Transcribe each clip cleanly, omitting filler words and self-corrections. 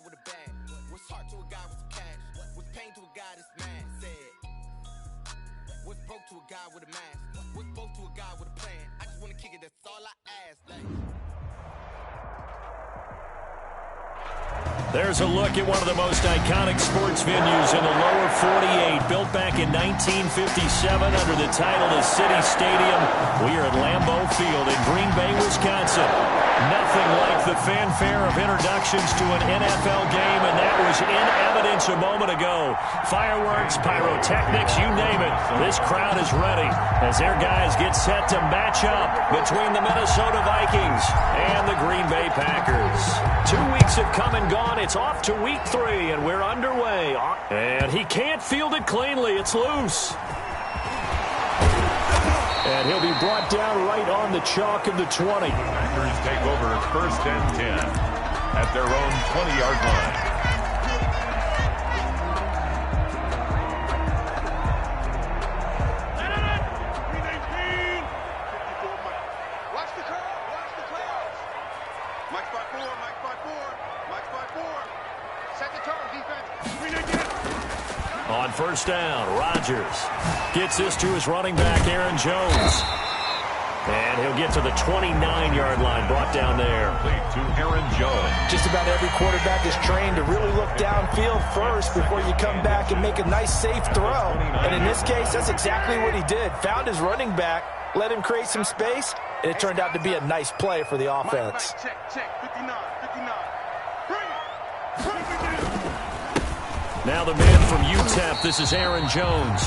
with a bag. What's heart to a guy with cash? What's pain to a guy that's mad? Said. What's broke to a guy with a mask? What's both to a guy with a plan? I just wanna kick it, that's all I ask. Like. There's a look at one of the most iconic sports venues in the lower 48. Built back in 1957 under the title of City Stadium. We are at Lambeau Field in Green Bay, Wisconsin. Nothing like the fanfare of introductions to an NFL game, and that was in evidence a moment ago. Fireworks, pyrotechnics, you name it. This crowd is ready as their guys get set to match up between the Minnesota Vikings and the Green Bay Packers. 2 weeks have come and gone. It's off to week 3, and we're underway. And he can't field it cleanly. It's loose. And he'll be brought down right on the chalk of the 20. Packers take over 1st and 10 at their own 20-yard line. On 1st down, Rodgers gets this to his running back, Aaron Jones. And he'll get to the 29-yard line, brought down there. To Aaron Jones. Just about every quarterback is trained to really look downfield first before you come back and make a nice, safe throw. And in this case, that's exactly what he did. Found his running back, let him create some space, and it turned out to be a nice play for the offense. Check, 59, 59. Now the man from UTEP, this is Aaron Jones.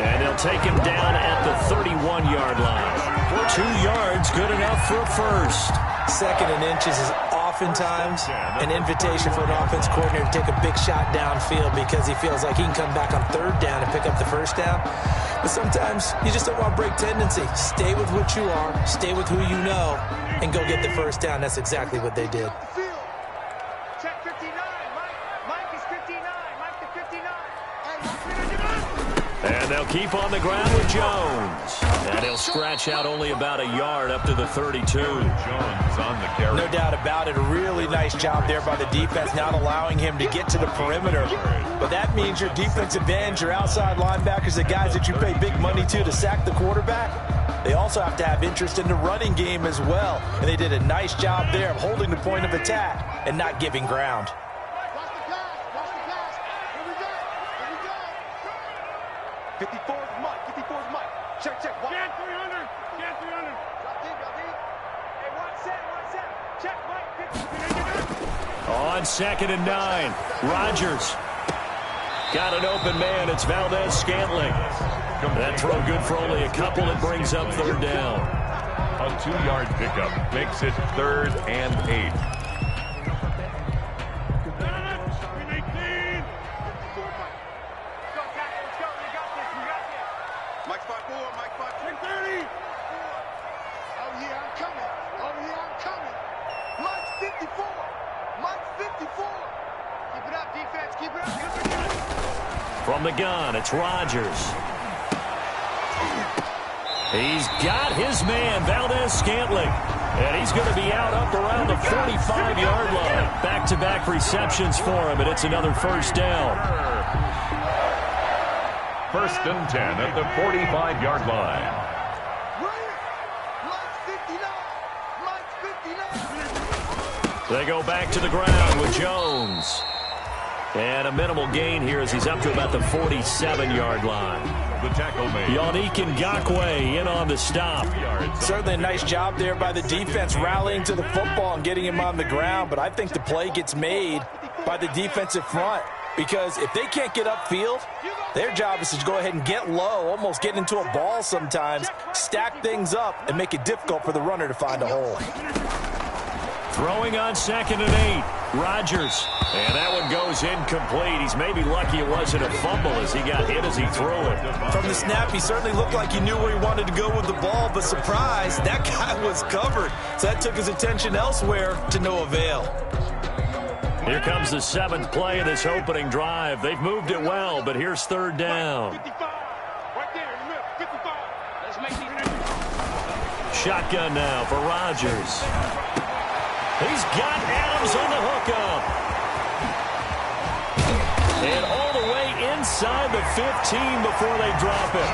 And they'll take him down at the 31-yard line. 2 yards, good enough for a first. 2nd and inches is oftentimes an invitation for an offense coordinator to take a big shot downfield because he feels like he can come back on 3rd down and pick up the 1st down. But sometimes you just don't want to break tendency. Stay with what you are, stay with who you know, and go get the 1st down. That's exactly what they did. Check 59. Mike is 59. Mike the 59. And they'll keep on the ground with Jones. And he'll scratch out only about a yard up to the 32. Jones on the carry. No doubt about it. A really nice job there by the defense, not allowing him to get to the perimeter. But that means your defensive ends, your outside linebackers, the guys that you pay big money to sack the quarterback, they also have to have interest in the running game as well. And they did a nice job there of holding the point of attack and not giving ground. 54 is Mike. 54 is Mike. Check. Get 300. Get 300. Drop in. Hey, one set. Check, Mike. On 2nd and 9, Rodgers got an open man. It's Valdez Scantling. That throw good for only a couple. It brings up 3rd down. A 2-yard pickup makes it 3rd and 8. From the gun, it's Rodgers. He's got his man, Valdez Scantling. And he's going to be out up around the 45-yard line. Back-to-back receptions for him, and it's another 1st down. 1st and 10 at the 45-yard line. They go back to the ground with Jones. And a minimal gain here as he's up to about the 47-yard line. The tackle made. Yannick Ngakoue in on the stop. Certainly a nice job there by the defense rallying to the football and getting him on the ground. But I think the play gets made by the defensive front. Because if they can't get upfield, their job is to go ahead and get low, almost get into a ball sometimes, stack things up, and make it difficult for the runner to find a hole. Throwing on 2nd and 8, Rodgers. And that one goes incomplete. He's maybe lucky it wasn't a fumble as he got hit as he threw it. From the snap, he certainly looked like he knew where he wanted to go with the ball, but surprise, that guy was covered. So that took his attention elsewhere to no avail. Here comes the 7th play of this opening drive. They've moved it well, but here's 3rd down. Shotgun now for Rodgers. He's got Adams on the hookup. And all the way inside the 15 before they drop it.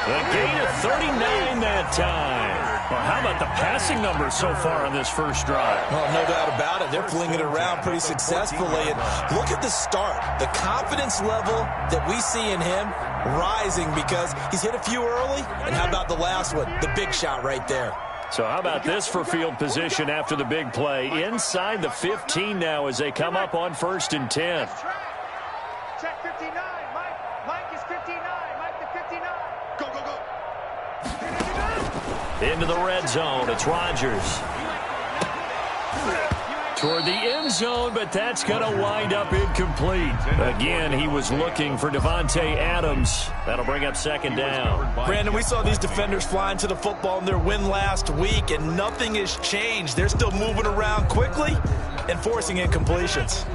The gain of 39 that time. Well, how about the passing numbers so far on this first drive? Well, no doubt about it. They're flinging it around pretty successfully. And look at the start. The confidence level that we see in him rising because he's hit a few early. And how about the last one? The big shot right there. So how about this for field position after the big play? Inside the 15 now as they come up on 1st and 10. Check 59. Mike is 59. Mike to 59. Go, go, go. Into the red zone. It's Rodgers. Toward the end zone, but that's going to wind up incomplete. Again, he was looking for Davante Adams. That'll bring up 2nd down. Brandon, we saw these defenders flying to the football in their win last week, and nothing has changed. They're still moving around quickly and forcing incompletions.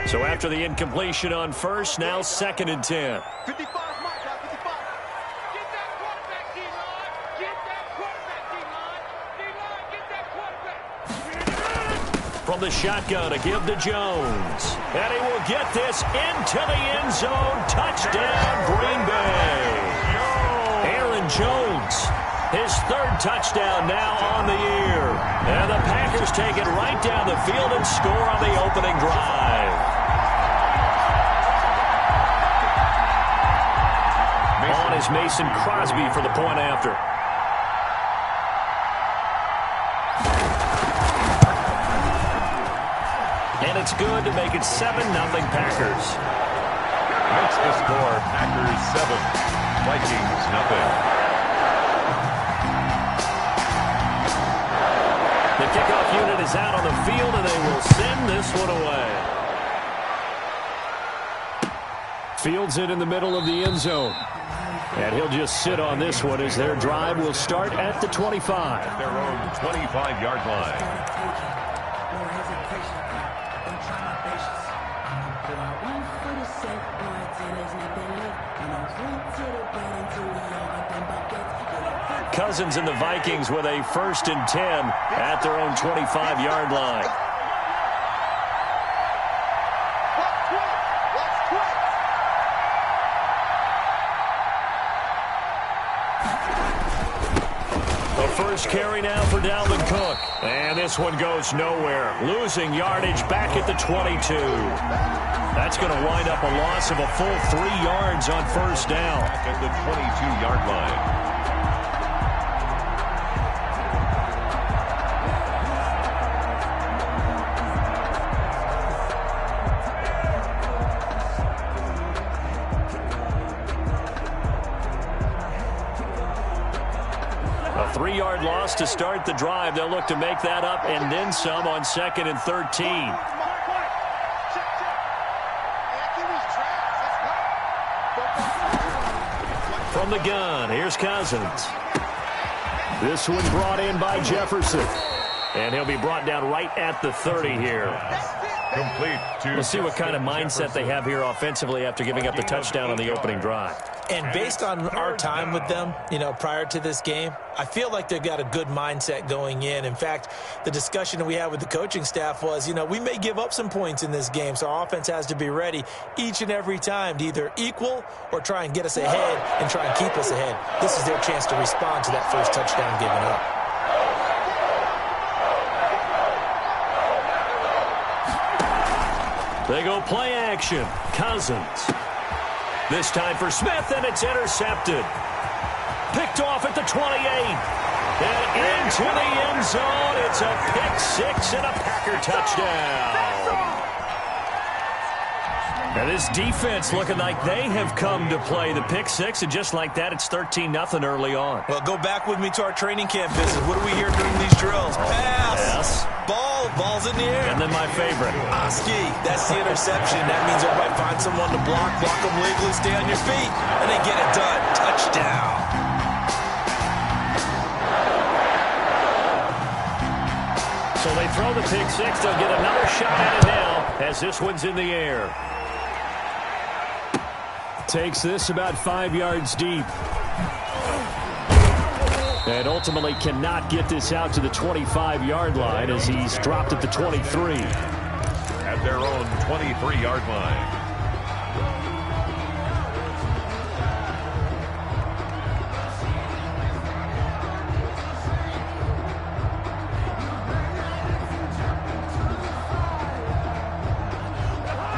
So after the incompletion on 1st, now 2nd and 10. 55, Mike, 55. Get that quarterback, D-line. Get that quarterback, D-line. D-line, get that quarterback. From the shotgun, a give to Jones. And he will get this into the end zone. Touchdown, Green Bay. Aaron Jones, his 3rd touchdown now on the year. And the Packers take it right down the field and score on the opening drive. On is Mason Crosby for the point after. And it's good to make it 7-0 Packers. Makes the score Packers 7, Vikings nothing. The kickoff unit is out on the field, and they will send this one away. Fields it in the middle of the end zone. And he'll just sit on this one as their drive will start at the 25. At their own 25-yard line. Cousins and the Vikings with a 1st and 10 at their own 25-yard line. The first carry now for Dalvin Cook. And this one goes nowhere. Losing yardage back at the 22. That's going to wind up a loss of a full 3 yards on 1st down. Back at the 22-yard line. A 3-yard loss to start the drive. They'll look to make that up and then some on 2nd and 13. From the gun, here's Cousins. This one brought in by Jefferson. And he'll be brought down right at the 30 here. Complete to We'll see what kind of mindset they have here offensively after giving up the touchdown on the opening drive. And based on our time with them, prior to this game, I feel like they've got a good mindset going in. In fact, the discussion that we had with the coaching staff was, we may give up some points in this game, so our offense has to be ready each and every time to either equal or try and get us ahead and try and keep us ahead. This is their chance to respond to that first touchdown given up. They go play action. Cousins. This time for Smith, and it's intercepted. Picked off at the 28. And into the end zone. It's a pick 6 and a Packer touchdown. Now this defense looking like they have come to play the pick 6, and just like that, it's 13-0 early on. Well, go back with me to our training camp visit. What do we hear during these drills? Pass. Yes. Ball's in the air. And then my favorite. Oski, that's the interception. That means everybody find someone to block them legally, stay on your feet, and they get it done. Touchdown. So they throw the pick 6. They'll get another shot at it now as this one's in the air. Takes this about 5 yards deep. And ultimately cannot get this out to the 25-yard line as he's dropped at the 23. At their own 23-yard line.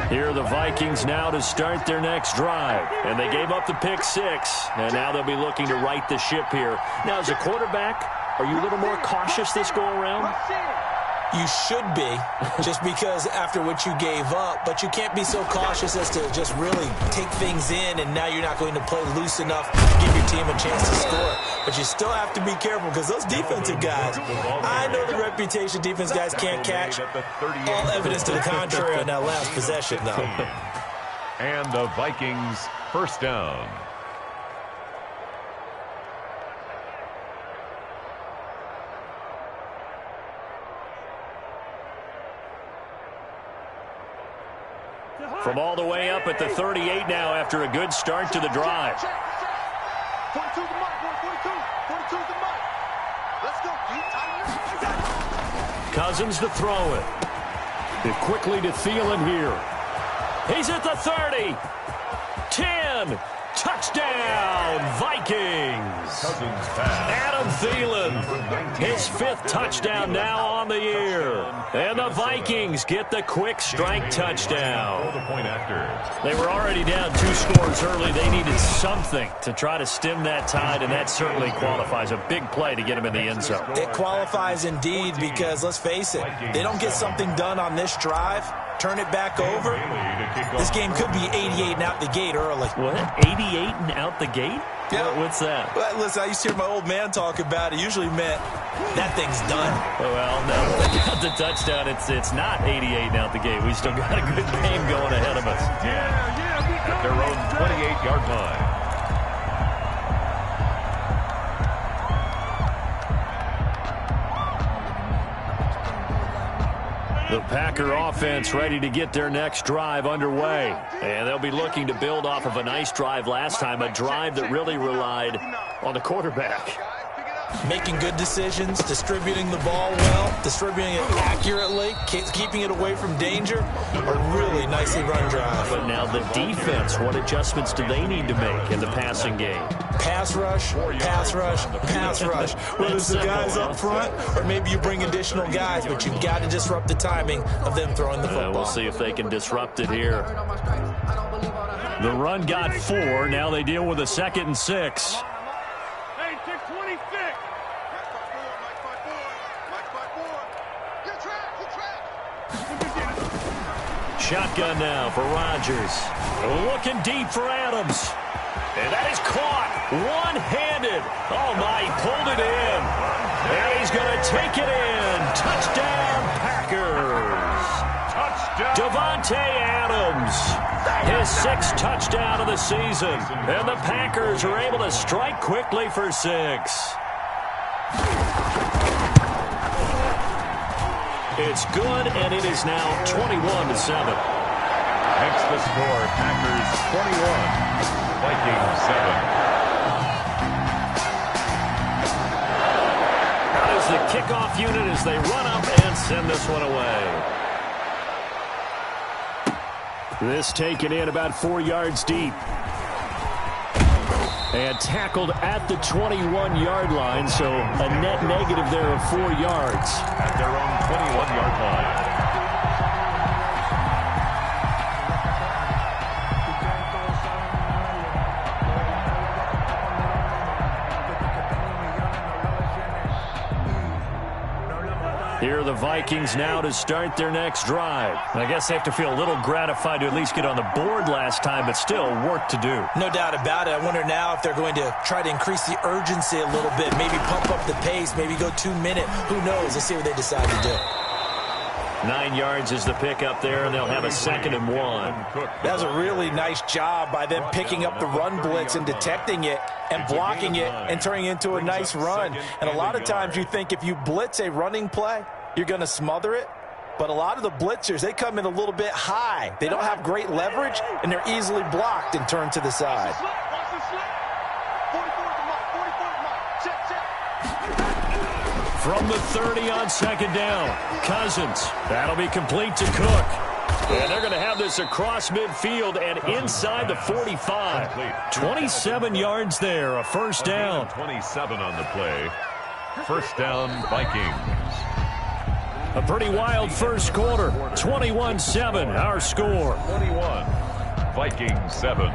Here are the Vikings now to start their next drive. And they gave up the pick 6. And now they'll be looking to right the ship here. Now, as a quarterback, are you a little more cautious this go-around? You should be, just because after what you gave up. But you can't be so cautious as to just really take things in, and now you're not going to play loose enough to give your team a chance to score. But you still have to be careful because those defensive guys, I know the reputation defense guys can't catch. All evidence to the contrary on that last possession, though. And the Vikings first down. From all the way up at the 38 now after a good start to the drive. 42's the mark, 42's the mark. Let's go, Cousins to throw it. Quickly to Thielen here. He's at the 30. 10. Touchdown, Vikings. Cousins pass. Adam Thielen, his 5th touchdown now on the year. And the Vikings get the quick strike touchdown. The point after. They were already down 2 scores early. They needed something to try to stem that tide, and that certainly qualifies. A big play to get him in the end zone. It qualifies indeed because, let's face it, they don't get something done on this drive, turn it back over, this game could be 88 and out the gate early. What? 88 and out the gate? Yeah. What's that? Well, listen, I used to hear my old man talk about it. Usually meant that thing's done. Well, no, they got the touchdown. It's not 88 and out the gate. We still got a good game going ahead of us. At their own 28-yard line. The Packer offense ready to get their next drive underway. And they'll be looking to build off of a nice drive last time, a drive that really relied on the quarterback. Making good decisions, distributing the ball well, distributing it accurately, keeping it away from danger. A really nicely run drive. But now the defense, what adjustments do they need to make in the passing game? Pass rush, pass rush, pass rush. Whether it's the guys up front or maybe you bring additional guys, but you've got to disrupt the timing of them throwing the football. We'll see if they can disrupt it here. The run got 4. Now they deal with a 2nd and 6. Hey, 626. Shotgun now for Rodgers. Looking deep for Adams. And that is caught one-handed. Oh, my, he pulled it in. And he's going to take it in. Touchdown, Packers. Touchdown. Davante Adams. His 6th touchdown of the season. And the Packers are able to strike quickly for 6. It's good, and it is now 21-7. Makes the score Packers 21, Vikings 7. That is the kickoff unit as they run up and send this one away. This taken in about 4 yards deep. And tackled at the 21-yard line, so a net negative there of 4 yards. At their own 21-yard line. Here are the Vikings now to start their next drive. I guess they have to feel a little gratified to at least get on the board last time, but still work to do. No doubt about it. I wonder now if they're going to try to increase the urgency a little bit, maybe pump up the pace, maybe go 2-minute. Who knows? Let's see what they decide to do. 9 yards is the pickup there, and they'll have a 2nd and 1. That was a really nice job by them picking up the run blitz and detecting it and blocking it and turning it into a nice run. And a lot of times you think if you blitz a running play, you're going to smother it. But a lot of the blitzers, they come in a little bit high. They don't have great leverage, and they're easily blocked and turned to the side. From the 30 on 2nd down, Cousins. That'll be complete to Cook. And they're going to have this across midfield and inside the 45. 27 yards there, a first down. 27 on the play. First down, Vikings. A pretty wild first quarter. 21-7, our score. 21, Vikings 7.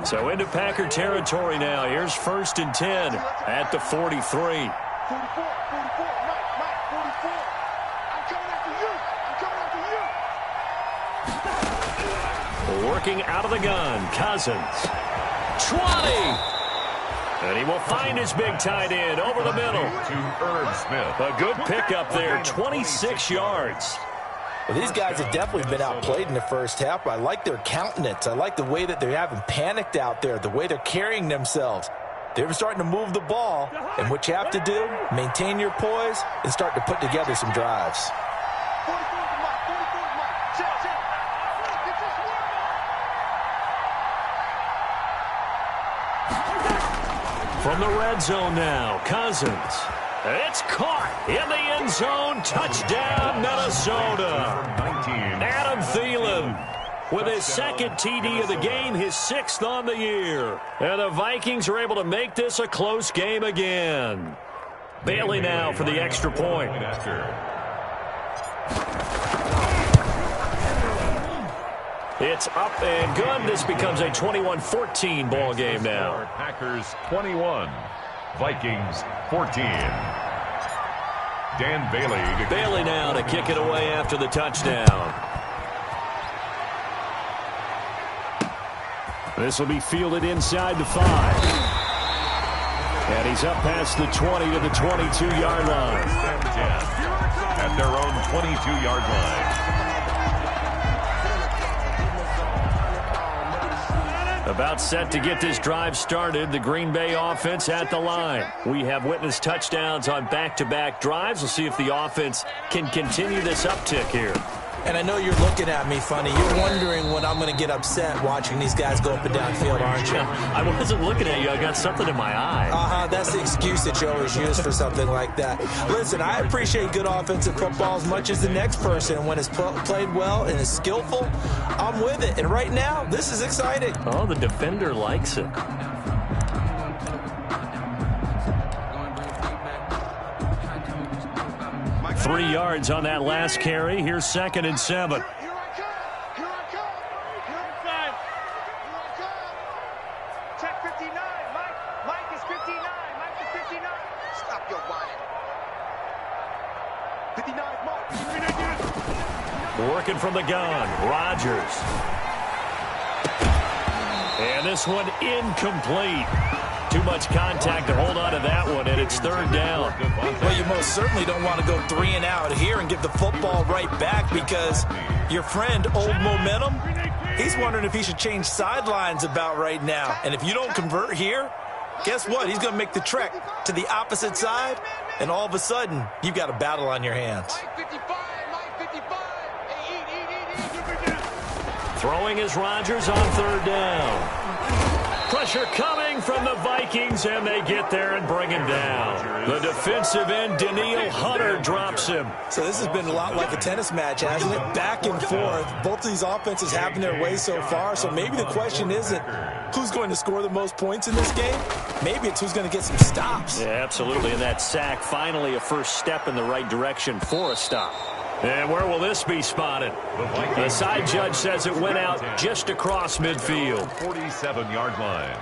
So into Packer territory now. Here's 1st and 10 at the 43. 44, 44, Mike, 44. I'm coming after you. I'm coming after you. Working out of the gun, Cousins. 20! And he will find his big tight end over the middle. To Irv Smith. A good pickup there, 26 yards. Well, these guys have definitely been outplayed in the first half, but I like their countenance. I like the way that they haven't panicked out there, the way they're carrying themselves. They're starting to move the ball, and what you have to do, maintain your poise and start to put together some drives. 44, Mike, 44, Mike. Check. From the red zone now, Cousins. It's caught in the end zone. Touchdown, Minnesota. Adam Thielen with his second TD of the game, his 6th on the year. And the Vikings are able to make this a close game again. Bailey now for the extra point. It's up and good. This becomes a 21-14 ball game now. Packers 21, Vikings 14. Dan Bailey. Bailey now to kick it away after the touchdown. This will be fielded inside the 5. And he's up past the 20 to the 22-yard line. At their own 22-yard line. About set to get this drive started, the Green Bay offense at the line. We have witnessed touchdowns on back-to-back drives. We'll see if the offense can continue this uptick here. And I know you're looking at me funny. You're wondering when I'm going to get upset watching these guys go up and down field, aren't you? I wasn't looking at you. I got something in my eye. That's the excuse that you always use for something like that. Listen, I appreciate good offensive football as much as the next person. And when it's played well and is skillful, I'm with it. And right now, this is exciting. Oh, the defender likes it. Three yards on that last carry. Here's 2nd and 7. Here I come. Check 59. Mike is 59. Mike is 59. Stop your whining. 59, Mike. Working from the gun. Rodgers. And this one incomplete. Too much contact to hold on to that one, and it's 3rd down. Well, you most certainly don't want to go 3 and out here and give the football right back because your friend, Old Momentum, he's wondering if he should change sidelines about right now. And if you don't convert here, guess what? He's going to make the trek to the opposite side, and all of a sudden, you've got a battle on your hands. Mike 55. Mike 55. Hey, eat. Throwing is Rodgers on 3rd down. Pressure coming from the Vikings, and they get there and bring him down. The defensive end, Danielle Hunter, drops him. So this has been a lot like a tennis match, hasn't it? Back and forth. Both of these offenses having their way so far, so maybe the question isn't who's going to score the most points in this game. Maybe it's who's going to get some stops. Yeah, absolutely, and that sack, finally a first step in the right direction for a stop. And where will this be spotted? The side judge says it went out just across midfield. 47-yard line.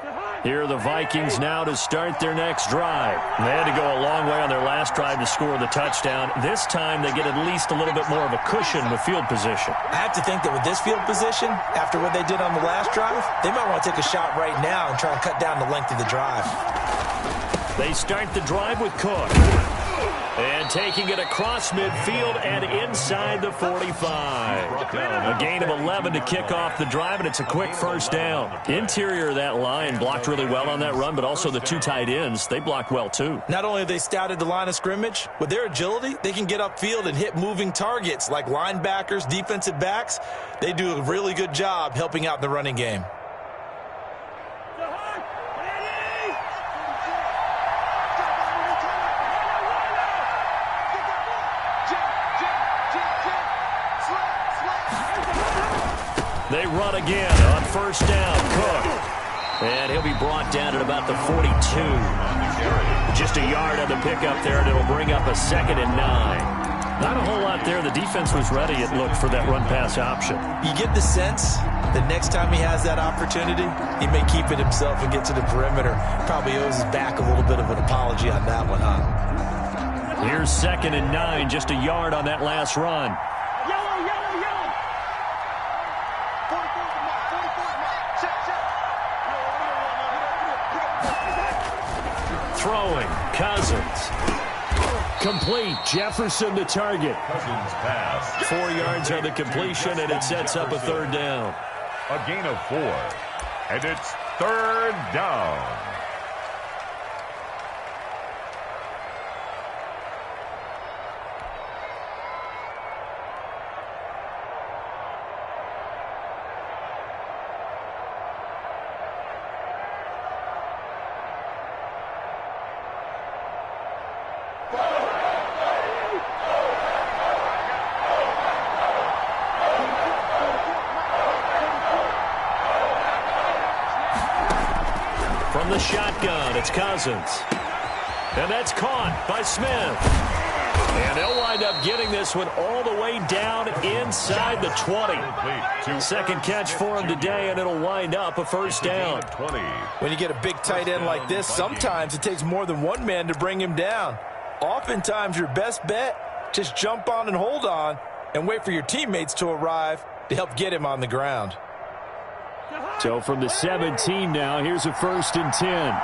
To high. Here are the Vikings now to start their next drive. They had to go a long way on their last drive to score the touchdown. This time they get at least a little bit more of a cushion with field position. I have to think that with this field position, after what they did on the last drive, they might want to take a shot right now and try and cut down the length of the drive. They start the drive with Cook. And taking it across midfield and inside the 45. A gain of 11 to kick off the drive, and it's a quick first down. Interior of that line blocked really well on that run, but also the two tight ends, they blocked well too. Not only have they scouted the line of scrimmage, with their agility, they can get upfield and hit moving targets like linebackers, defensive backs. They do a really good job helping out the running game. They run again on first down. Cook. And he'll be brought down at about the 42. Just a yard on the pickup there, and it'll bring up a 2nd and 9. Not a whole lot there. The defense was ready, it looked, for that run-pass option. You get the sense that next time he has that opportunity, he may keep it himself and get to the perimeter. Probably owes his back a little bit of an apology on that one, huh? Here's 2nd and 9, just a yard on that last run. Throwing, Cousins. Complete, Jefferson the target. Cousins pass. 4 yards on the completion, and it sets up a 3rd down. A gain of 4. And it's 3rd down. From the shotgun, it's Cousins. And that's caught by Smith. And they'll wind up getting this one all the way down inside the 20. Second catch for him today, and it'll wind up a 1st down. When you get a big tight end like this, sometimes it takes more than one man to bring him down. Oftentimes, your best bet, just jump on and hold on and wait for your teammates to arrive to help get him on the ground. So from the 17 now, here's a 1st and 10.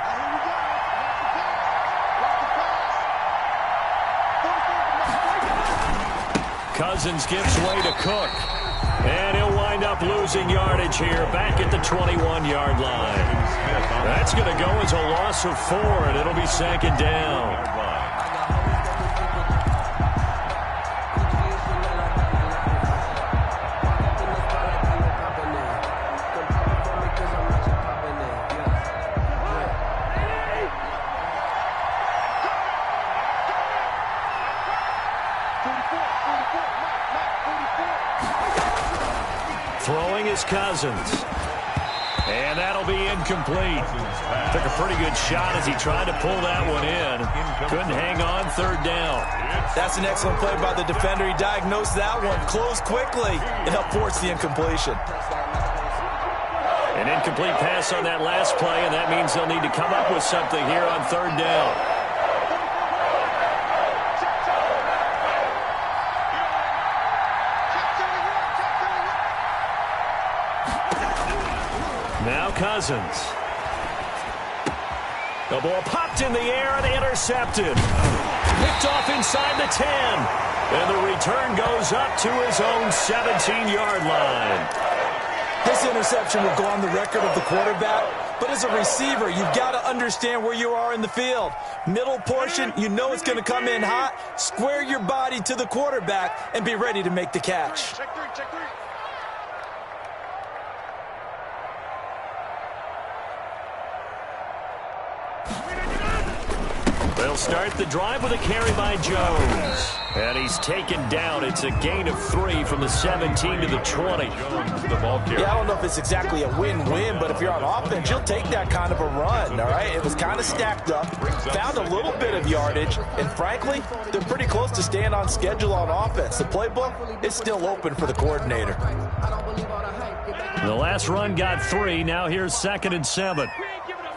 Cousins gives way to Cook. And he'll wind up losing yardage here back at the 21-yard line. That's going to go as a loss of 4, and it'll be 2nd down. Throwing is Cousins. And that'll be incomplete. Took a pretty good shot as he tried to pull that one in. Couldn't hang on, 3rd down. That's an excellent play by the defender. He diagnosed that one, closed quickly, and helped force the incompletion. An incomplete pass on that last play, and that means they'll need to come up with something here on 3rd down. Now Cousins. The ball popped in the air and intercepted. Picked off inside the 10. And the return goes up to his own 17-yard line. This interception will go on the record of the quarterback, but as a receiver, you've got to understand where you are in the field. Middle portion, you know it's going to come in hot. Square your body to the quarterback and be ready to make the catch. Check three, check three. They'll start the drive with a carry by Jones. And he's taken down. It's a gain of 3 from the 17 to the 20. Yeah, I don't know if it's exactly a win-win, but if you're on offense, you'll take that kind of a run, all right? It was kind of stacked up, found a little bit of yardage, and frankly, they're pretty close to staying on schedule on offense. The playbook is still open for the coordinator. The last run got 3. Now here's 2nd and 7. We ain't giving them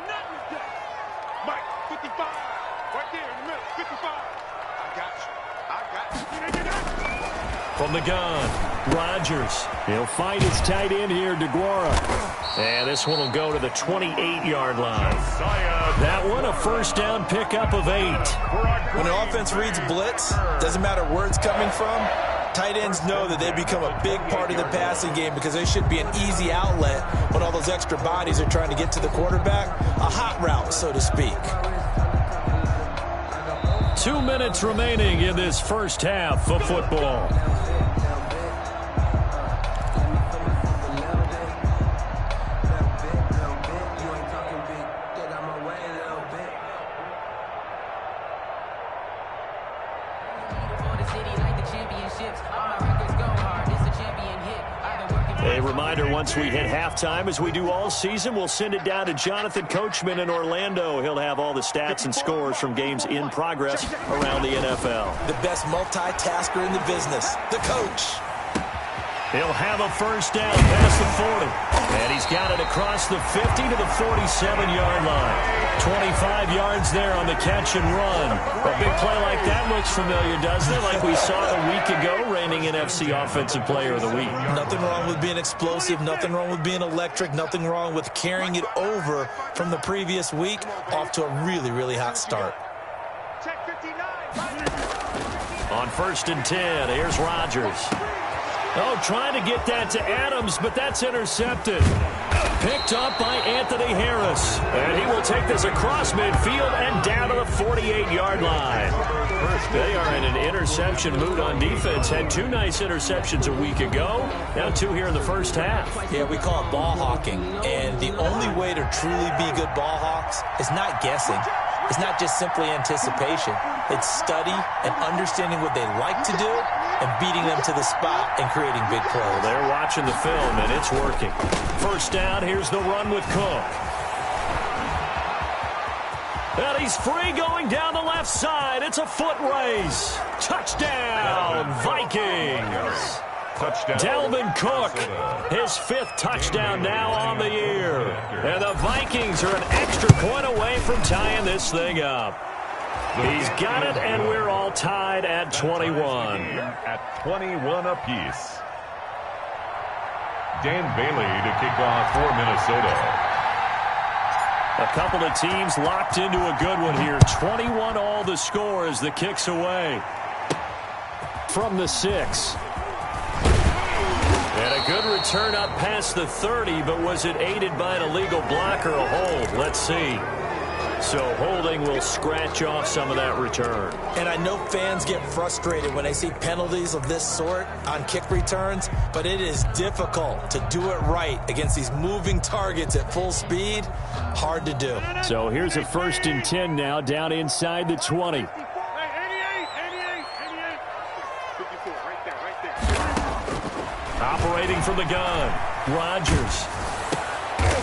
From the gun, Rodgers. He'll find his tight end here, DeGuara. And this one will go to the 28-yard line. That one, a first down pickup of 8. When an offense reads blitz, doesn't matter where it's coming from, tight ends know that they become a big part of the passing game because they should be an easy outlet when all those extra bodies are trying to get to the quarterback. A hot route, so to speak. 2 minutes remaining in this first half of football. A reminder, once we hit halftime, as we do all season, we'll send it down to Jonathan Coachman in Orlando. He'll have all the stats and scores from games in progress around the NFL. The best multitasker in the business, the coach. He'll have a first down past the 40. And he's got it across the 50 to the 47-yard line. 25 yards there on the catch and run. A big play like that looks familiar, doesn't it? Like we saw a week ago, reigning NFC Offensive Player of the Week. Nothing wrong with being explosive. Nothing wrong with being electric. Nothing wrong with carrying it over from the previous week off to a really, really hot start. Check 59. On 1st and 10, here's Rodgers. Oh, trying to get that to Adams, but that's intercepted. Picked up by Anthony Harris. And he will take this across midfield and down to the 48-yard line. They are in an interception mood on defense. Had 2 nice interceptions a week ago. Now 2 here in the first half. Yeah, we call it ball hawking. And the only way to truly be good ball hawks is not guessing. It's not just simply anticipation. It's study and understanding what they like to do and beating them to the spot and creating big plays. Well, they're watching the film, and it's working. First down, here's the run with Cook. And he's free going down the left side. It's a foot race. Touchdown, Vikings. Touchdown. Dalvin Cook, his 5th touchdown now on the year. And the Vikings are an extra point away from tying this thing up. He's got it, and we're all tied at 21. At 21 apiece. Dan Bailey to kick off for Minnesota. A couple of teams locked into a good one here. 21 all the score as the kick's away. From the 6. And a good return up past the 30, but was it aided by an illegal block or a hold? Let's see. So holding will scratch off some of that return. And I know fans get frustrated when they see penalties of this sort on kick returns, but it is difficult to do it right against these moving targets at full speed. Hard to do. So here's a 1st and 10 now, down inside the 20. 88. 54, right there. Operating from the gun, Rodgers.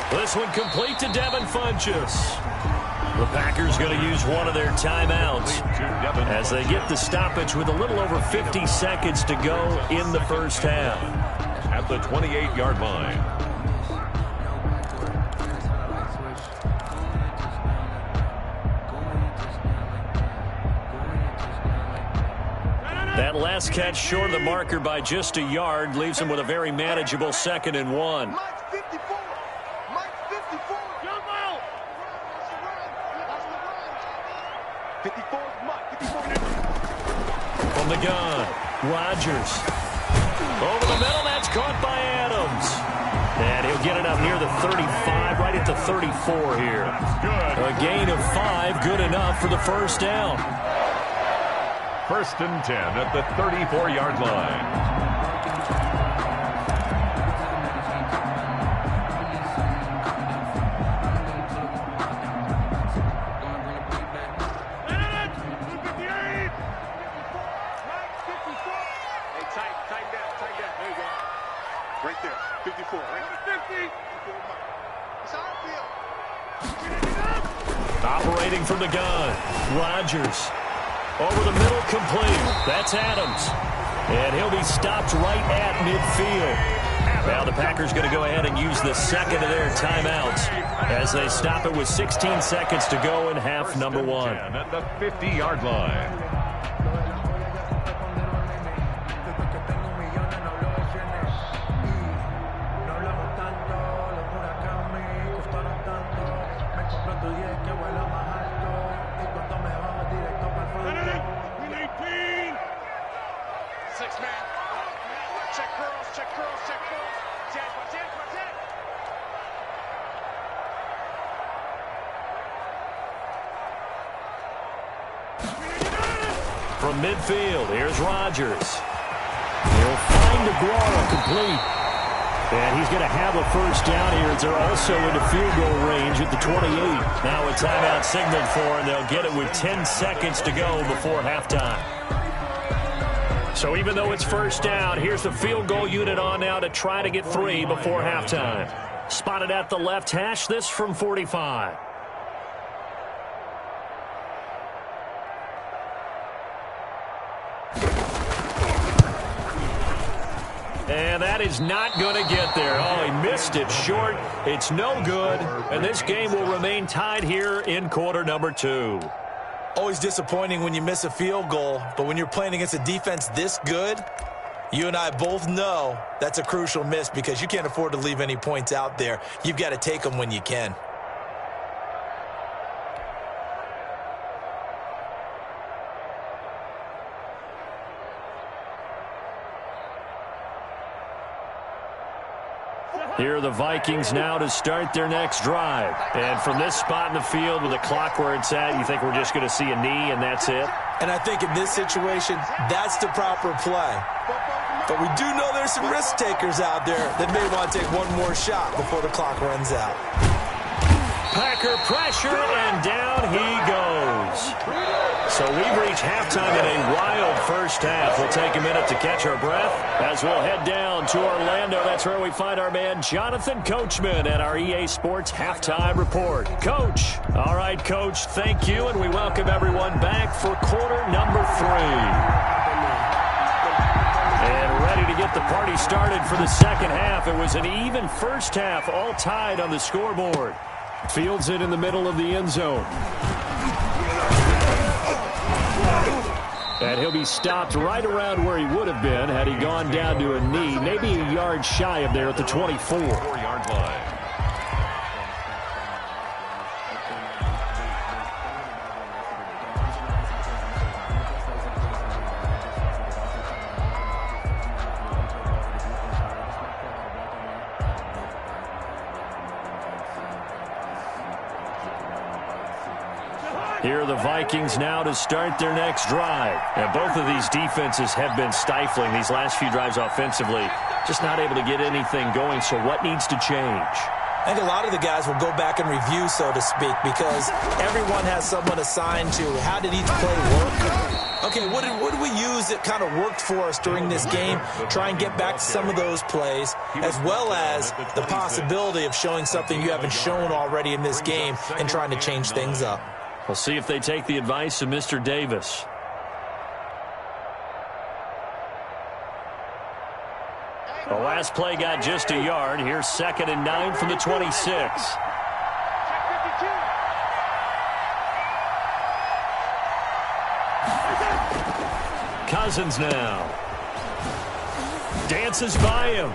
This one complete to Devin Funchess. The Packers going to use one of their timeouts as they get the stoppage with a little over 50 seconds to go in the first half. At the 28-yard line. That last catch short of the marker by just a yard leaves him with a very manageable 2nd and 1. Mike 54. Mike 54. Jump out. 54 is Mike. 54. From the gun, Rodgers. Over the middle, that's caught by Adams. And he'll get it up near the 35, right at the 34 here. A gain of 5, good enough for the first down. 1st and 10 at the 34-yard line. Right there, 54, right? 50. It's our field. Operating from the gun, Rodgers. Over the middle, complete. That's Adams. And he'll be stopped right at midfield. Now the Packers going to go ahead and use the 2nd of their timeouts as they stop it with 16 seconds to go in half number 1. At the 50-yard line. Six man. Check curls, check curls, check curls. Watch it. From midfield, here's Rodgers. He'll find Aguero complete. And he's going to have a first down here as they're also into field goal range at the 28. Now a timeout signaled for, and they'll get it with 10 seconds to go before halftime. So even though it's first down, here's the field goal unit on now to try to get 3 before halftime. Spotted at the left hash, this from 45. And that is not going to get there. Oh, he missed it short. It's no good. And this game will remain tied here in quarter number 2. Always disappointing when you miss a field goal, but when you're playing against a defense this good, you and I both know that's a crucial miss because you can't afford to leave any points out there. You've got to take them when you can. Here are the Vikings now to start their next drive. And from this spot in the field with the clock where it's at, you think we're just going to see a knee and that's it? And I think in this situation, that's the proper play. But we do know there's some risk takers out there that may want to take one more shot before the clock runs out. Packer pressure, and down he goes. So we've reached halftime in a wild first half. We'll take a minute to catch our breath as we'll head down to Orlando. That's where we find our man Jonathan Coachman at our EA Sports Halftime Report. Coach. All right, Coach, thank you, and we welcome everyone back for quarter number 3. And ready to get the party started for the second half. It was an even first half, all tied on the scoreboard. Fields it in the middle of the end zone. And he'll be stopped right around where he would have been had he gone down to a knee, maybe a yard shy of there at the 24. 4-yard line. Here are the Vikings now to start their next drive. And both of these defenses have been stifling these last few drives offensively. Just not able to get anything going, so what needs to change? I think a lot of the guys will go back and review, so to speak, because everyone has someone assigned to how did each play work. Okay, what did we use that kind of worked for us during this game? Try and get back to some of those plays, as well as the possibility of showing something you haven't shown already in this game and trying to change things up. We'll see if they take the advice of Mr. Davis. The last play got just a yard. Here's 2nd and 9 from the 26. Cousins now. Dances by him.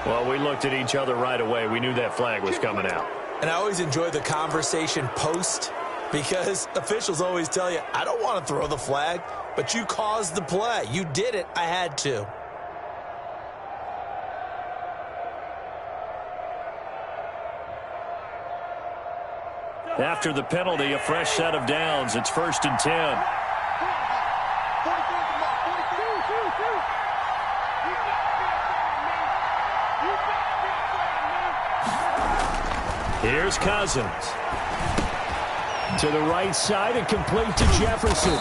Well, we looked at each other right away. We knew that flag was coming out. And I always enjoy the conversation post because officials always tell you, I don't want to throw the flag, but you caused the play. You did it. I had to. After the penalty, a fresh set of downs. It's 1st and 10. Here's Cousins. To the right side and complete to Jefferson.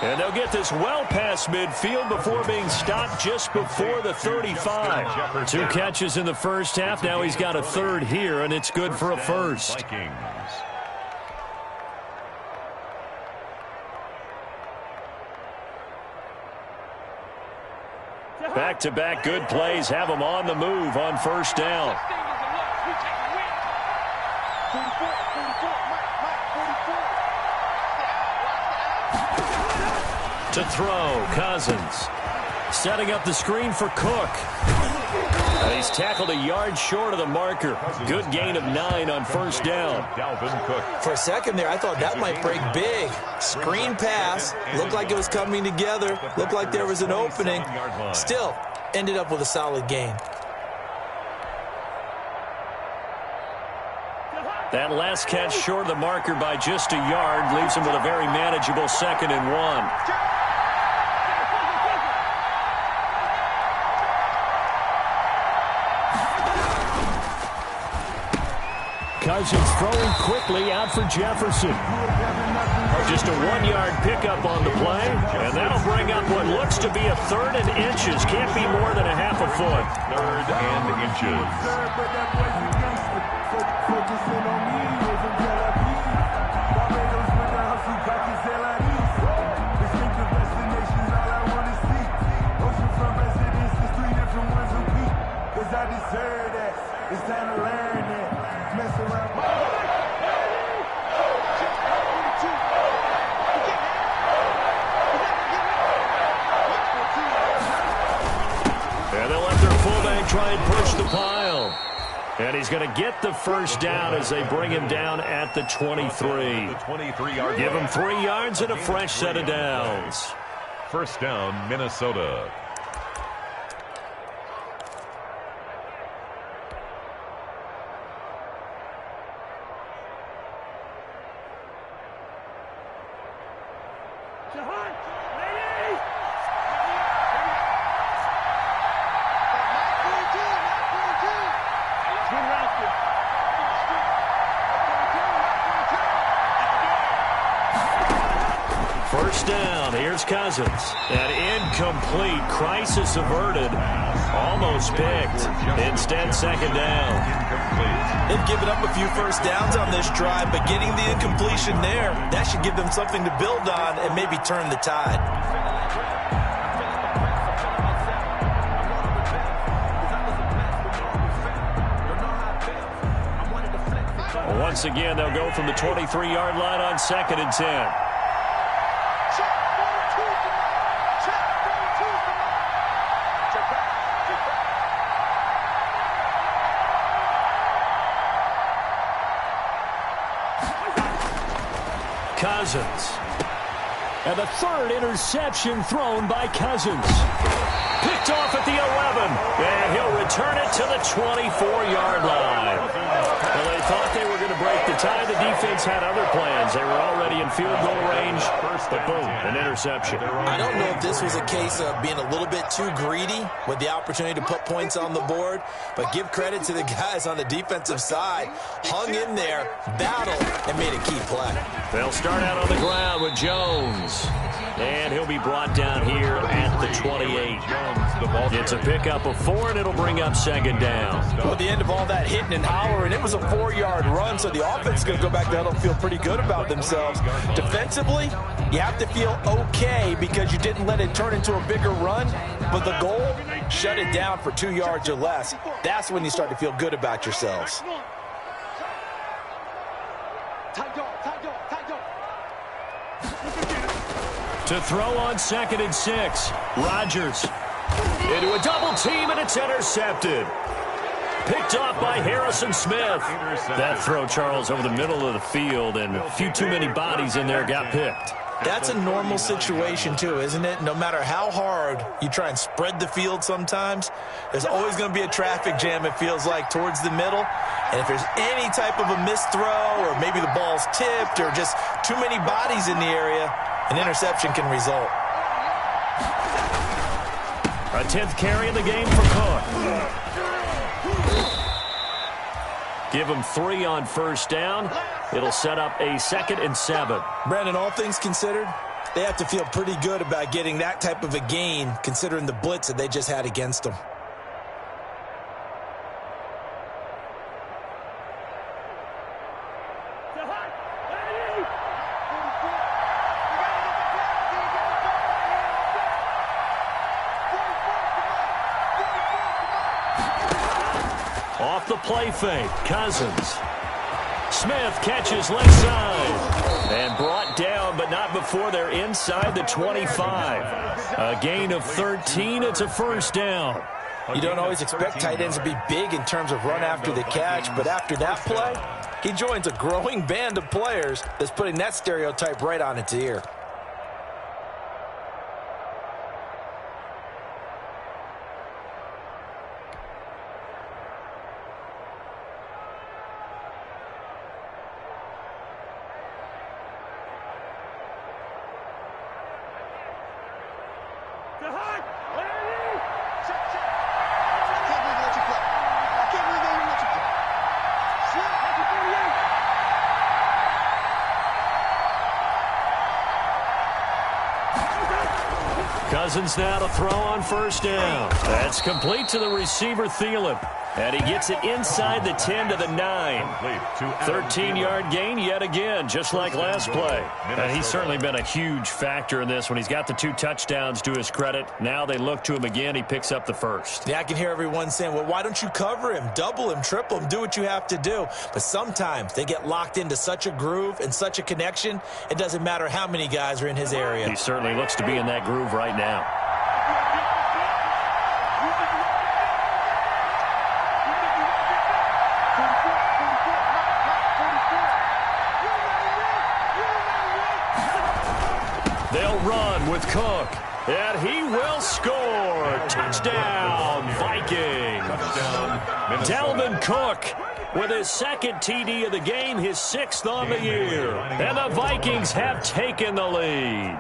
And they'll get this well past midfield before being stopped just before the 35. 2 catches in the first half. Now he's got a 3rd here, and it's good for a first. Back-to-back good plays have them on the move on 1st down. To throw, Cousins. Setting up the screen for Cook. And he's tackled a yard short of the marker. Good gain of 9 on first down. For a second there, I thought that might break big. Screen pass. Looked like it was coming together. Looked like there was an opening. Still, ended up with a solid gain. That last catch short of the marker by just a yard leaves him with a very manageable 2nd and 1. Cousins throwing quickly out for Jefferson. Just a 1-yard pickup on the play, and that'll bring up what looks to be a 3rd and inches. Can't be more than a half a foot. 3rd and inches. It's time to learn that. Mess around. And they'll let their fullback try and push the pile. And he's going to get the first down as they bring him down at the 23. Give him 3 yards and a fresh set of downs. First down, Minnesota. First down, here's Cousins. An incomplete, crisis averted, almost picked. Instead, 2nd down. They've given up a few first downs on this drive, but getting the incompletion there, that should give them something to build on and maybe turn the tide. Once again, they'll go from the 23-yard line on 2nd and 10. Cousins. And the 3rd interception thrown by Cousins. Picked off at the 11. And he'll return it to the 24-yard line. Well, they thought they were going to break the tie. The defense had other plans. They were already in field goal range. But boom, an interception. I don't know if this was a case of being a little bit too greedy with the opportunity to put points on the board. But give credit to the guys on the defensive side. Hung in there, battled, and made a key play. They'll start out on the ground with Jones. And he'll be brought down here at the 28. It's a pickup of 4, and it'll bring up 2nd down. Well, at the end of all that hitting and hollering, it was a 4-yard run, so the offense is going to go back there and feel pretty good about themselves. Defensively, you have to feel okay because you didn't let it turn into a bigger run, but the goal, shut it down for 2 yards or less. That's when you start to feel good about yourselves. To throw on 2nd and 6. Rodgers into a double team, and it's intercepted. Picked off by Harrison Smith. That throw, Charles, over the middle of the field, and a few too many bodies in there got picked. That's a normal situation, too, isn't it? No matter how hard you try and spread the field sometimes, there's always going to be a traffic jam, it feels like, towards the middle. And if there's any type of a missed throw, or maybe the ball's tipped, or just too many bodies in the area, an interception can result. A 10th carry in the game for Cook. Give him 3 on first down. It'll set up a 2nd and 7. Brandon, all things considered, they have to feel pretty good about getting that type of a gain, considering the blitz that they just had against them. Off the play fake, Cousins. Smith catches left side and brought down, but not before they're inside the 25. A gain of 13. It's a first down. You don't always expect tight ends to be big in terms of run after the catch, but after that play, he joins a growing band of players that's putting that stereotype right on its ear. Cousins now to throw on first down. That's complete to the receiver, Thielen. And he gets it inside the 10 to the 9. 13-yard gain yet again, just like last play. And he's certainly been a huge factor in this when he's got the 2 touchdowns to his credit. Now they look to him again. He picks up the first. Yeah, I can hear everyone saying, well, why don't you cover him, double him, triple him, do what you have to do. But sometimes they get locked into such a groove and such a connection, it doesn't matter how many guys are in his area. He certainly looks to be in that groove right now. They'll run with Cook, and he will score. Touchdown, Vikings. Dalvin Cook with his second TD of the game, his 6th on the year. And the Vikings have taken the lead.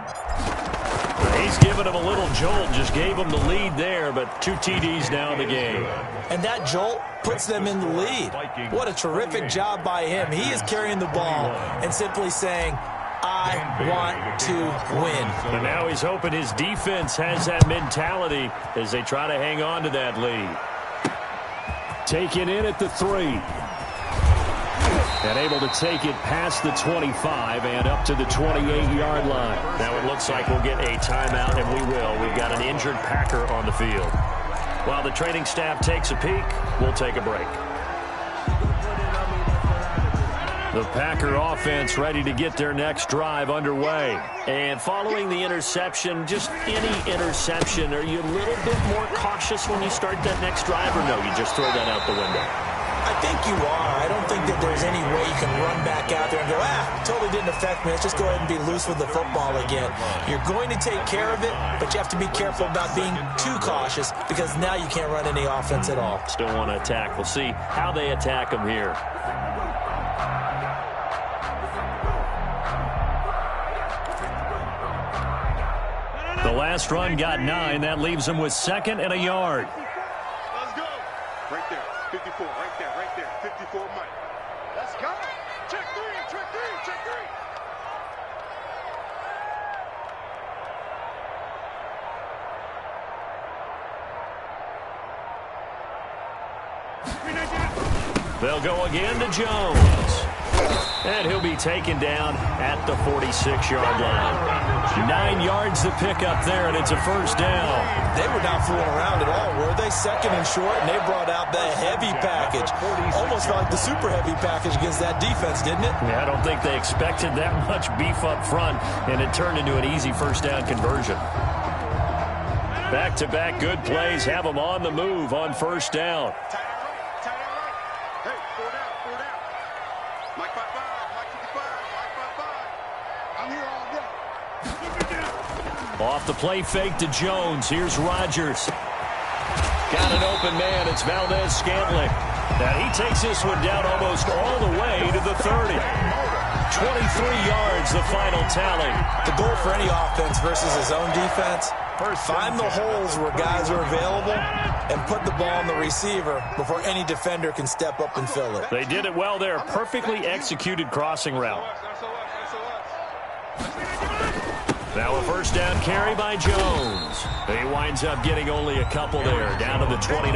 He's given him a little jolt, just gave him the lead there, but 2 TDs now in the game. And that jolt puts them in the lead. What a terrific job by him. He is carrying the ball and simply saying, I want to win. And now he's hoping his defense has that mentality as they try to hang on to that lead. Taken in at the 3. And able to take it past the 25 and up to the 28-yard line. Now it looks like we'll get a timeout, and we will. We've got an injured Packer on the field. While the training staff takes a peek, we'll take a break. The Packer offense ready to get their next drive underway. And following the interception, just any interception, are you a little bit more cautious when you start that next drive, or no, you just throw that out the window? I think you are. I don't think that there's any way you can run back out there and go, totally didn't affect me. Let's just go ahead and be loose with the football again. You're going to take care of it, but you have to be careful about being too cautious because now you can't run any offense at all. Still want to attack. We'll see how they attack them here. The last run got 9. That leaves him with 2nd and a yard. Let's go. Right there. 54. Right there. Right there. 54, Mike. Let's go. Check 3. Check 3. Check 3. They'll go again to Jones. And he'll be taken down at the 46-yard line. 9 yards to pick up there, and it's a first down. They were not fooling around at all, were they? 2nd and short, and they brought out the heavy package. Almost like the super heavy package against that defense, didn't it? Yeah, I don't think they expected that much beef up front, and it turned into an easy first down conversion. Back-to-back good plays have them on the move on first down. Off the play fake to Jones. Here's Rodgers. Got an open man. It's Valdez-Scantling. And he takes this one down almost all the way to the 30. 23 yards, the final tally. The goal for any offense versus his own defense, find the holes where guys are available and put the ball on the receiver before any defender can step up and fill it. They did it well there. Perfectly executed crossing route. Now a first down carry by Jones. He winds up getting only a couple there, down to the 29.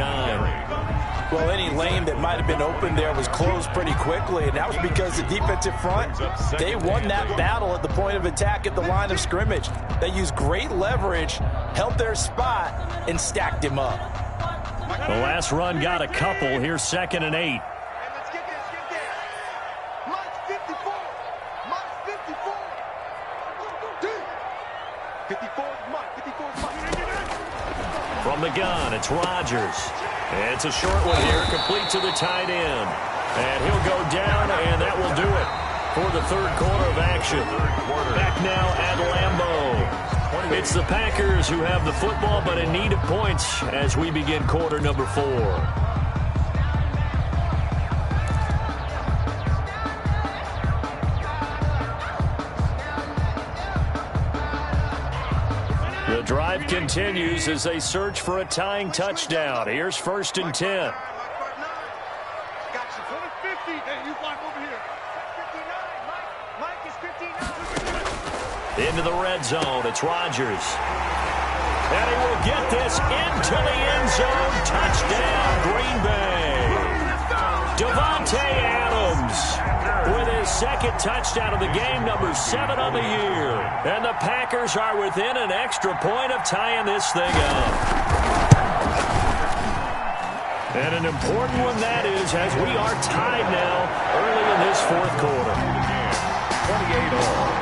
Well, any lane that might have been open there was closed pretty quickly, and that was because the defensive front, they won that battle at the point of attack at the line of scrimmage. They used great leverage, held their spot, and stacked him up. The last run got a couple. Here's 2nd and 8. 54 is Mike. 54 is Mike. From the gun, it's Rodgers. It's a short one here, complete to the tight end. And he'll go down, and that will do it for the third quarter of action. Back now at Lambeau. It's the Packers who have the football, but in need of points as we begin quarter number 4. The drive continues as they search for a tying touchdown. Here's 1st and 10. Into the red zone, it's Rodgers. And he will get this into the end zone. Touchdown, Green Bay. Davante Adams with his second touchdown of the game, number 7 on the year. And the Packers are within an extra point of tying this thing up. And an important one that is, as we are tied now early in this fourth quarter. 28 all.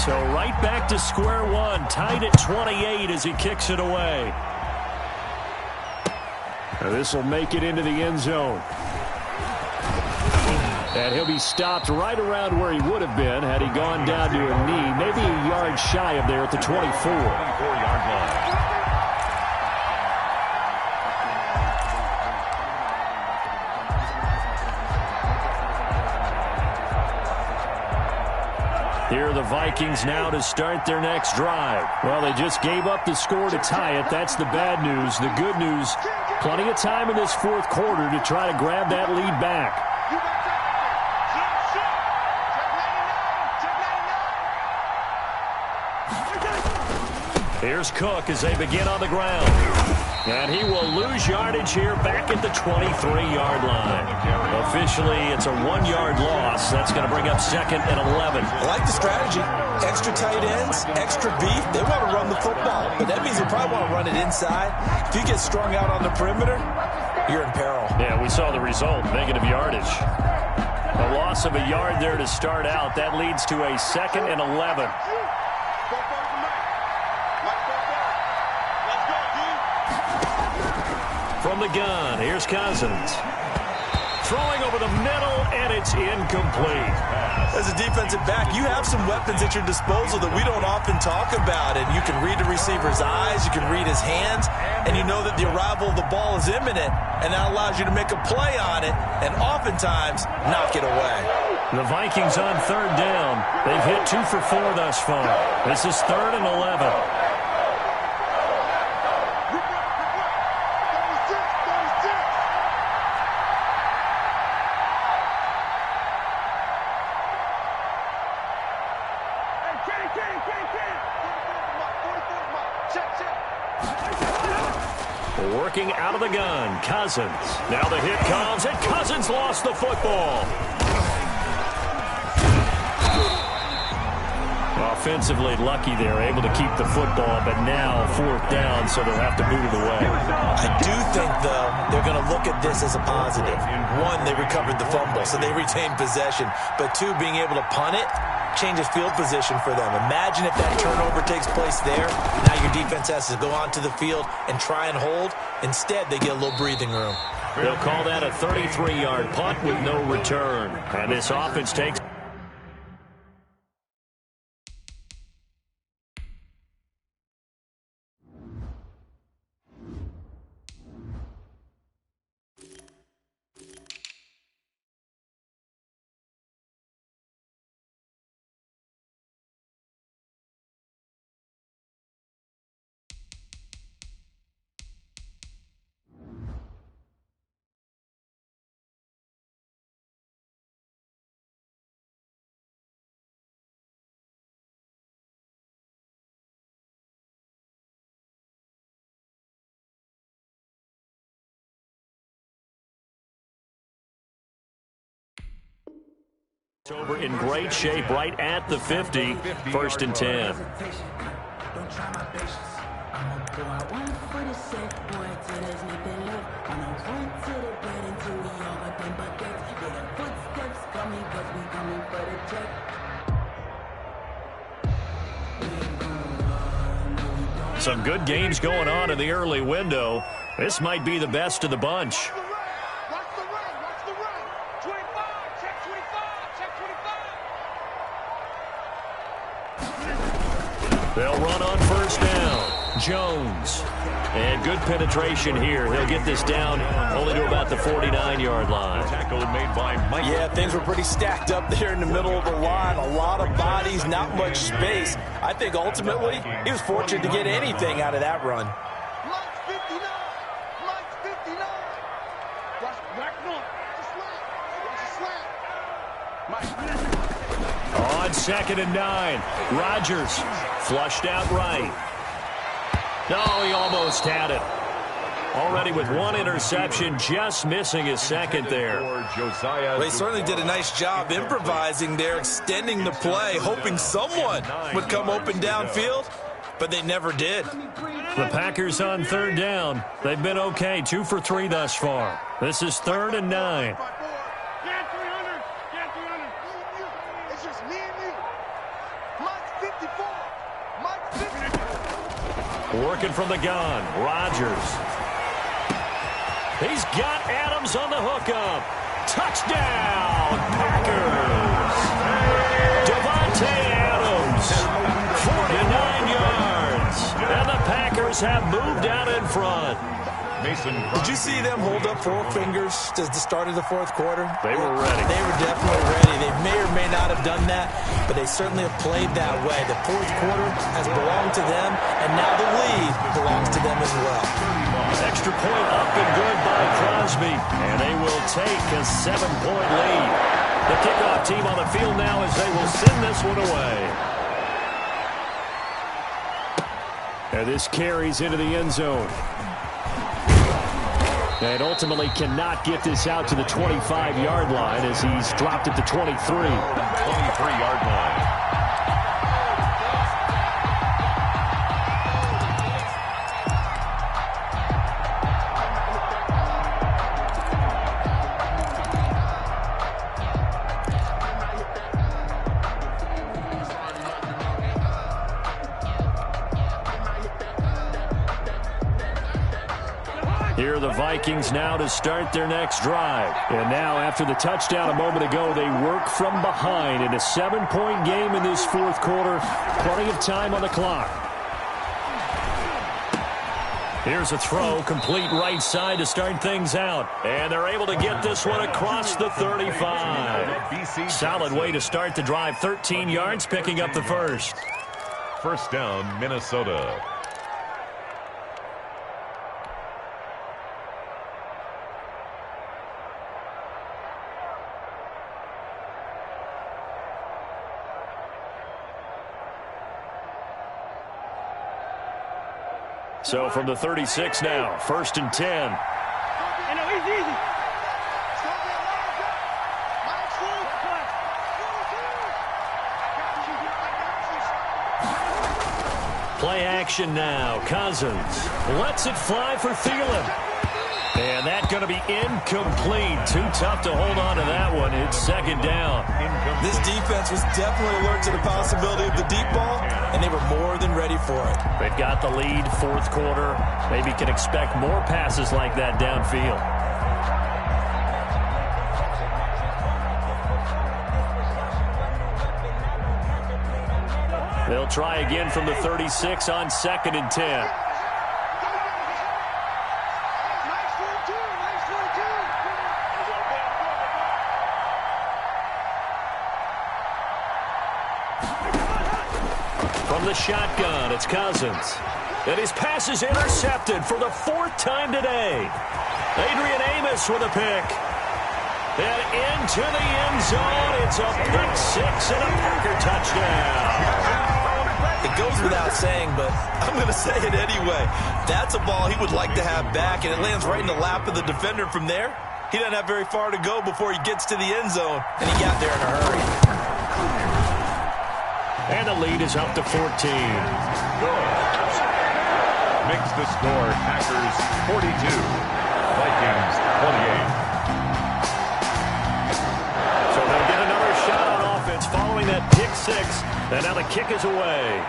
So right back to square one, tied at 28 as he kicks it away. This will make it into the end zone. And he'll be stopped right around where he would have been had he gone down to a knee, maybe a yard shy of there at the 24. 24-yard line. Here are the Vikings now to start their next drive. Well, they just gave up the score to tie it. That's the bad news. The good news, plenty of time in this fourth quarter to try to grab that lead back. Here's Cook as they begin on the ground. And he will lose yardage here back at the 23-yard line. Officially, it's a 1-yard loss. That's going to bring up 2nd and 11. I like the strategy. Extra tight ends, extra beef. They want to run the football, but that means they probably want to run it inside. If you get strung out on the perimeter, you're in peril. Yeah, we saw the result, negative yardage. A loss of a yard there to start out. That leads to a 2nd and 11. From the gun, here's Cousins. Throwing over the middle, and it's incomplete. As a defensive back, you have some weapons at your disposal that we don't often talk about. And you can read the receiver's eyes, you can read his hands, and you know that the arrival of the ball is imminent, and that allows you to make a play on it and oftentimes knock it away. The Vikings on 3rd down. They've hit 2 for 4 thus far. This is 3rd and 11. Working out of the gun, Cousins. Now the hit comes, and Cousins lost the football. Offensively lucky they're able to keep the football, but now 4th down, so they'll have to move it away. I do think, though, they're going to look at this as a positive. 1, they recovered the fumble, so they retained possession. But 2, being able to punt it changes field position for them. Imagine if that turnover takes place there. Now your defense has to go onto the field and try and hold. Instead, they get a little breathing room. They'll call that a 33-yard punt with no return. And this offense takes... Over in great shape right at the 50. 1st and 10. don't try my patience. I'ma go out one for the set, boy, till there's nothing left. I'ma run to the bed until we all got them buckets. Yeah, the footsteps coming, cause we coming for the check. Some good games going on in the early window. This might be the best of the bunch. Watch the run. 25, check 25. They'll run on first down. Jones. And good penetration here. He'll get this down only to about the 49-yard line. Tackle made by Mike. Yeah, things were pretty stacked up there in the middle of the line. A lot of bodies, not much space. I think ultimately he was fortunate to get anything out of that run. Mike's 59. Watch the slant. On 2nd and 9, Rodgers flushed out right. No, he almost had it. Already with one interception, just missing his second there. Well, they certainly did a nice job improvising there, extending the play, hoping someone would come open downfield, but they never did. The Packers on 3rd down. They've been okay, 2 for 3 thus far. This is 3rd and 9. Get 300. It's just me and you. Mike's 54. Mike's 54. Working from the gun, Rodgers. He's got Adams on the hookup. Touchdown, Packers. Devontae Adams, 49 yards. And the Packers have moved out in front. Did you see them hold up 4 fingers at the start of the 4th quarter? They were ready. They were definitely ready. They may or may not have done that, but they certainly have played that way. The 4th quarter has belonged to them, and now the lead belongs to them as well. Extra point up and good by Crosby, and they will take a 7-point lead. The kickoff team on the field now as they will send this one away. And this carries into the end zone. And ultimately cannot get this out to the 25-yard line as he's dropped at the 23. 23-yard line. Here are the Vikings now to start their next drive. And now, after the touchdown a moment ago, they work from behind in a 7-point game in this 4th quarter. Plenty of time on the clock. Here's a throw, complete right side to start things out. And they're able to get this one across the 35. Solid way to start the drive. 13 yards, picking up the first. First down, Minnesota. So from the 36 now, 1st and 10. Hey, no, easy. Play action now. Cousins lets it fly for Thielen. And that's going to be incomplete. Too tough to hold on to that one. It's 2nd down. This defense was definitely alert to the possibility of the deep ball, and they were more than ready for it. They've got the lead, 4th quarter. Maybe can expect more passes like that downfield. They'll try again from the 36 on 2nd and 10. From the shotgun, it's Cousins. And his pass is intercepted for the 4th time today. Adrian Amos with a pick. And into the end zone. It's a pick 6 and a Packer touchdown. It goes without saying, but I'm going to say it anyway. That's a ball he would like to have back, and it lands right in the lap of the defender from there. He doesn't have very far to go before he gets to the end zone, and he got there in a hurry. And the lead is up to 14. Makes the score Packers 42, Vikings 28. So they'll get another shot on offense following that pick six. And now the kick is away.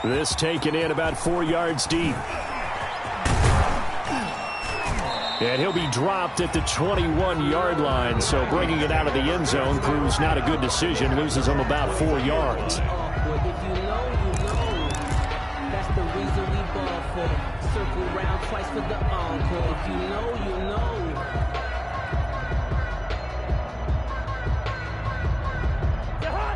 This taken in about 4 yards deep. And he'll be dropped at the 21-yard line. So bringing it out of the end zone proves not a good decision. Loses him about 4 yards. If you know, that's the reason we ball for. Circle round twice for the encore. If you know, you know.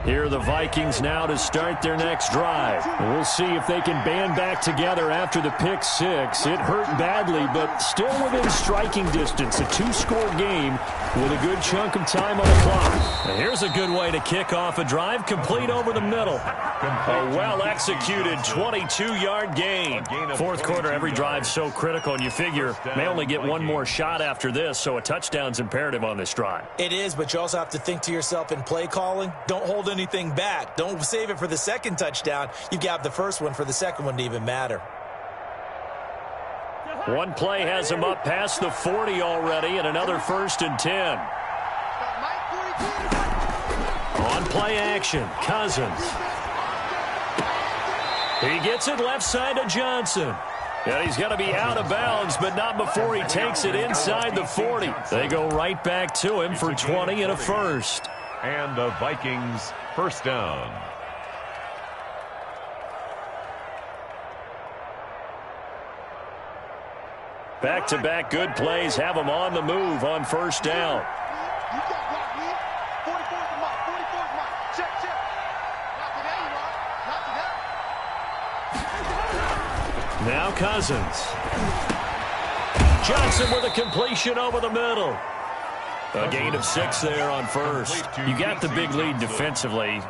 Here are the Vikings now to start their next drive. We'll see if they can band back together after the pick six. It hurt badly, but still within striking distance. A 2-score game with a good chunk of time on the clock. And here's a good way to kick off a drive, complete over the middle. A well-executed 22-yard gain. Fourth quarter, every drive so critical, and you figure may only get one more shot after this, so a touchdown's imperative on this drive. It is, but you also have to think to yourself in play calling, don't hold anything back. Don't save it for the second touchdown. You got the first one for the second one to even matter. One play has him up past the 40 already, and another 1st and 10. On play action, Cousins. He gets it left side to Johnson. And he's going to be out of bounds, but not before he takes it inside the 40. They go right back to him for 20 and a first. And the Vikings first down. Back-to-back good plays have him on the move on first down. Now Cousins. Johnson with a completion over the middle. A gain of 6 there on first. You got the big lead defensively.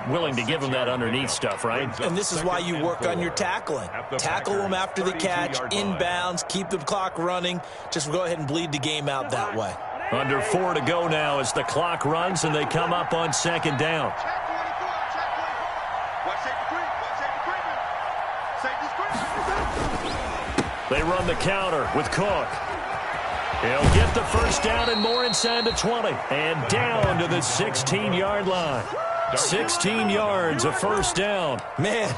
Willing to give him that underneath stuff, right? And this is why you work on your tackling. Tackle them after the catch, inbounds, keep the clock running. Just go ahead and bleed the game out that way. Under 4 to go now as the clock runs and they come up on second down. They run the counter with Cook. He'll get the first down and more inside the 20. And down to the 16-yard line. 16 yards, a first down. Man,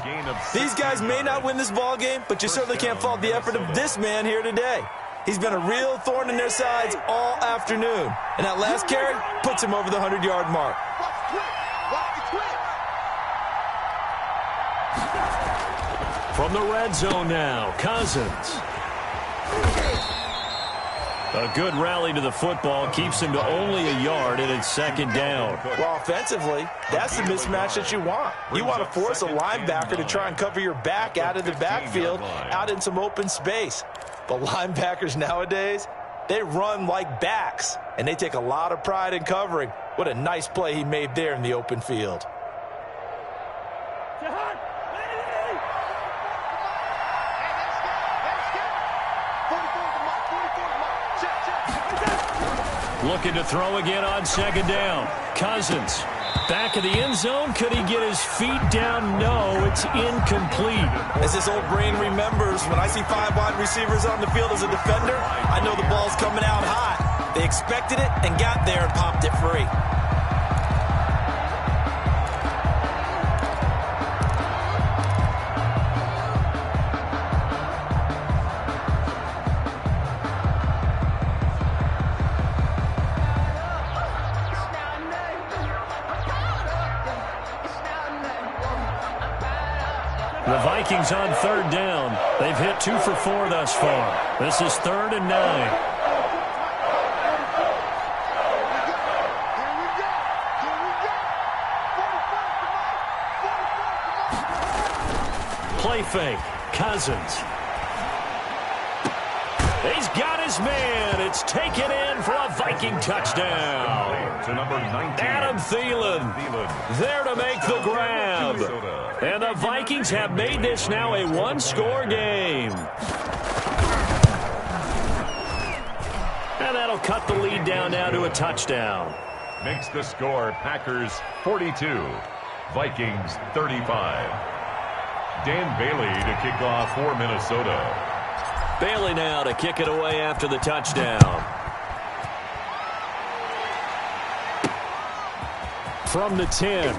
these guys may not win this ball game, but you certainly can't fault the effort of this man here today. He's been a real thorn in their sides all afternoon. And that last carry puts him over the 100-yard mark. From the red zone now, Cousins. A good rally to the football keeps him to only a yard, and it's second down. Well, offensively, that's the mismatch that you want. You want to force a linebacker to try and cover your back out of the backfield, out in some open space. But linebackers nowadays, they run like backs, and they take a lot of pride in covering. What a nice play he made there in the open field. Looking to throw again on second down. Cousins. Back of the end zone. Could he get his feet down? No, it's incomplete. As his old brain remembers, when I see 5 wide receivers on the field as a defender, I know the ball's coming out hot. They expected it and got there and popped it free. The Vikings on third down. They've hit 2 for 4 thus far. This is 3rd and 9. Play fake. Cousins. He's got his man. It's taken in for a Viking touchdown. To number 19. Adam Thielen there to make the grab. And the Vikings have made this now a one-score game. And that'll cut the lead down now to a touchdown. Makes the score Packers 42, Vikings 35. Dan Bailey to kick off for Minnesota. Bailey now to kick it away after the touchdown. From the 10.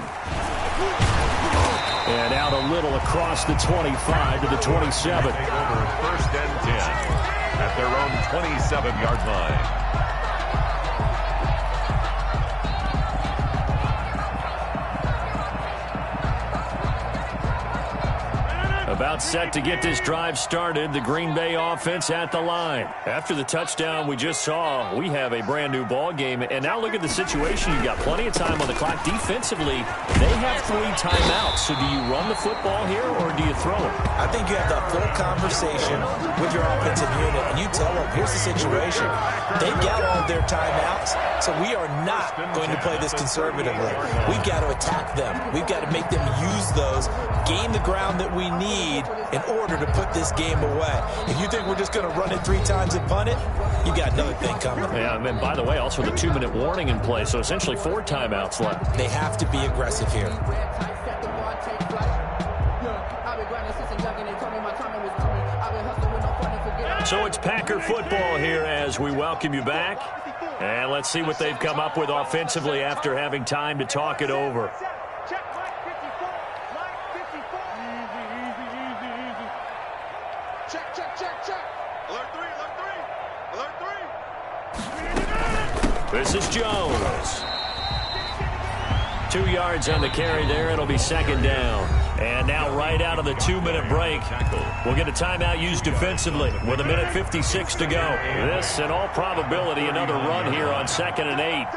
And out a little across the 25 to the 27. Over first and 10 at their own 27-yard line. About set to get this drive started. The Green Bay offense at the line. After the touchdown we just saw, we have a brand new ball game. And now look at the situation. You've got plenty of time on the clock. Defensively, they have 3 timeouts. So do you run the football here or do you throw it? I think you have that full conversation with your offensive unit, and you tell them, here's the situation. They've got all of their timeouts, so we are not going to play this conservatively. We've got to attack them. We've got to make them use those, gain the ground that we need in order to put this game away. If you think we're just going to run it 3 times and punt it, you got another thing coming. Yeah, and then, by the way, also the 2-minute warning in play, so essentially 4 timeouts left. They have to be aggressive here. So it's Packer football here as we welcome you back. And let's see what they've come up with offensively after having time to talk it over. This is Jones. 2 yards on the carry there. It'll be second down. And now right out of the 2-minute break, we'll get a timeout used defensively with 1:56 to go. This, in all probability, another run here on 2nd and 8.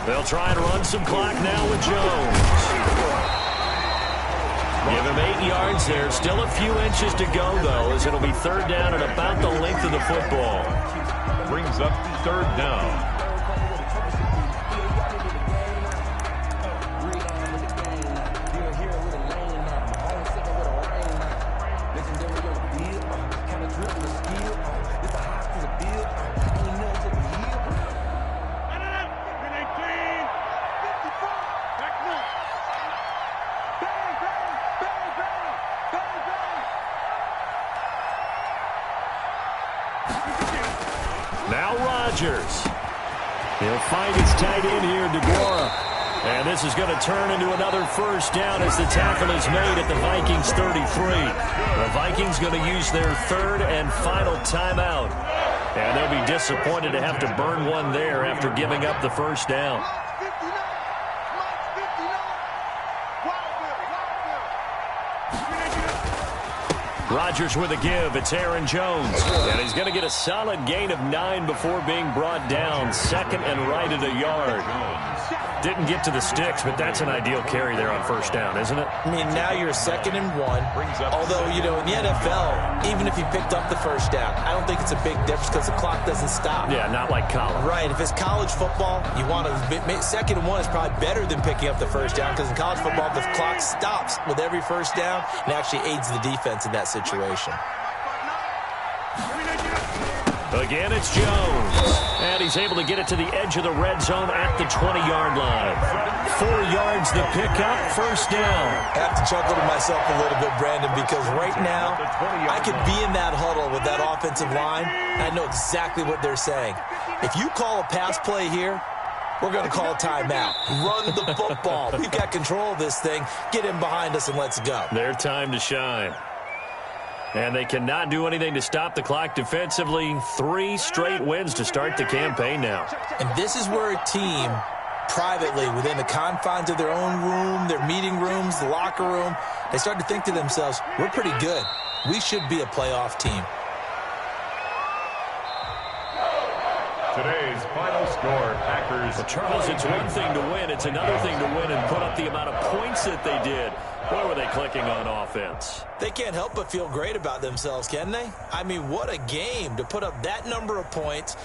They'll try and run some clock now with Jones. Give him 8 yards there. Still a few inches to go, though, as it'll be 3rd down and about the length of the football. Brings up 3rd down. Now Rodgers. He'll find his tight end here, DeGuara. And this is going to turn into another 1st down as the tackle is made at the Vikings 33. The Vikings going to use their 3rd and final timeout. And they'll be disappointed to have to burn one there after giving up the 1st down. Rodgers with a give. It's Aaron Jones. And he's going to get a solid gain of 9 before being brought down. 2nd and right at a yard. Didn't get to the sticks, but that's an ideal carry there on 1st down, isn't it? I mean, now you're 2nd and 1. Although, you know, in the NFL, even if you picked up the 1st down, I don't think it's a big difference because the clock doesn't stop. Yeah, not like college. Right. If it's college football, you want to 2nd and 1 is probably better than picking up the 1st down because in college football, the clock stops with every 1st down and actually aids the defense in that situation. Again, it's Jones. And he's able to get it to the edge of the red zone at the 20-yard line. 4 yards the pickup, 1st down. I have to chuckle to myself a little bit, Brandon, because right now I could be in that huddle with that offensive line. And I know exactly what they're saying. If you call a pass play here, we're going to call a timeout. Run the football. We've got control of this thing. Get in behind us and let's go. Their time to shine. And they cannot do anything to stop the clock defensively. 3 straight wins to start the campaign now. And this is where a team, privately, within the confines of their own room, their meeting rooms, the locker room, they start to think to themselves, we're pretty good. We should be a playoff team. Today's final score, Packers. Well, Charles, it's one thing to win. It's another thing to win and put up the amount of points that they did. Where were they clicking on offense? They can't help but feel great about themselves, can they? I mean, what a game to put up that number of points.